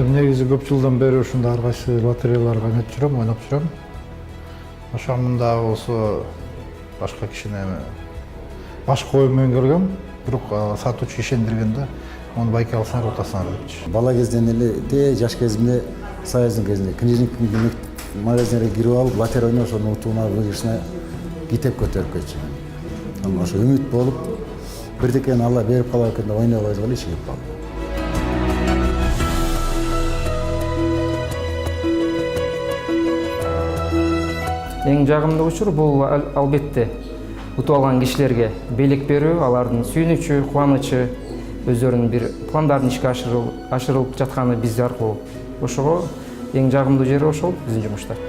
Негизи көп жылдан бери ушундай ар кайсы лотереяларга өтүп жүрөм, ойноп жүрөм. Ошондо болсо башка кишине баш коюу менен келгем, бирок сатуучу ишендиргенде onu байке алсаңар утасыңар депчи. Бала кезден эле, жаш кезимде, Союздун кезинде книжниктин магазинге кирип алып, лотерея ойноп, ошонун утууна буюрсуна китеп көтөрүп кетчү. Анан ошо үмүт болуп, бирдекени Алла берип калар экен деп ойной койгон иши кеп калды. Эң жагымдуу учур бул албетте утуп алган кишилерге белек берүү, алардын сүйүнүчү, кубанычы, өздөрүнүн бир пландарын ишке ашырылып жатканы биз аркылуу. Ошого эң жагымдуу жери ошол биздин жумушта.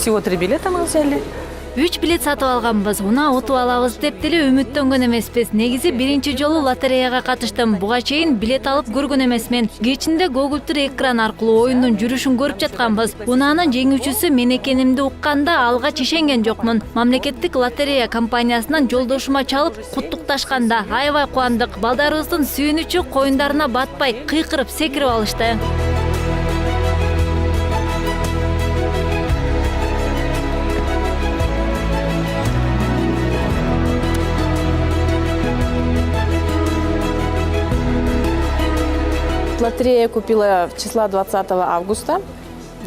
Всего 3 билета мы взяли. 3 билет сатып алганбыз. Уна утуп алабыз деп деле үмүттөнгөн эмеспиз. Негизи биринчи жолу лотереяга катыштым. Буга чейин билет алып көргөн эмесмин. Кечинде Google экран аркылуу оюндун жүрүшүн көрүп жатканбыз. Унаанын жеңүүчүсү мен экенимди укканда алгач ишенген жокмун. Мамлекеттик лотерея компаниясынан жолдошума чалып куттукташканда аябай кубандык. Балдарыбыздын сүйүнүчү коюндарына батпай кыйкырып секирип алышты. Лотерея купила числа 20 августа.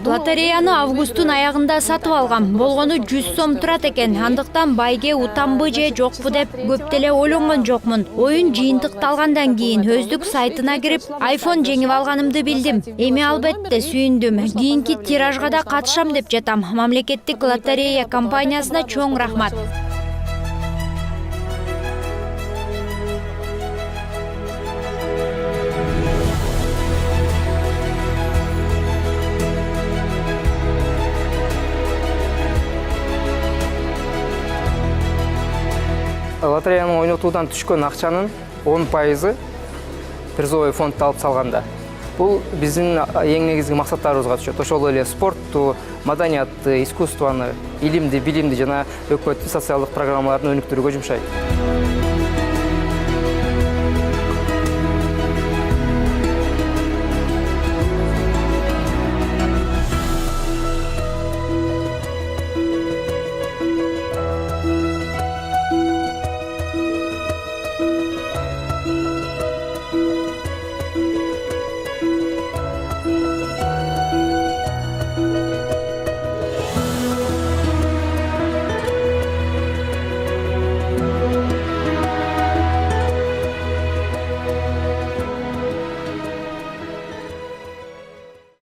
Лотереяны августтун аягында сатып алгам. Болгону 100 сом турат экен. Андыктан байге утамбы же жокпу деп көп деле ойлонгон жокмун. Оюн жыйынтыкталгандан кийин өздүк сайтына кирип, iPhone жеңип алганымды билдим. Эми албетте сүйүндүм. Кийинки тиражга да катышам деп жатам. Мамлекеттик лотерея компаниясына чоң рахмат. Лотереяны ойнотуудан түшкөн акчанын 10% призовой фондду алып салганда. Бул биздин эң негизги максаттарыбызга түшөт. Ошол эле спортту, маданиятты, искусствону, илимди, билимди жана өкмөттүн социалдык программаларын өнүктүрүүгө жумшайт.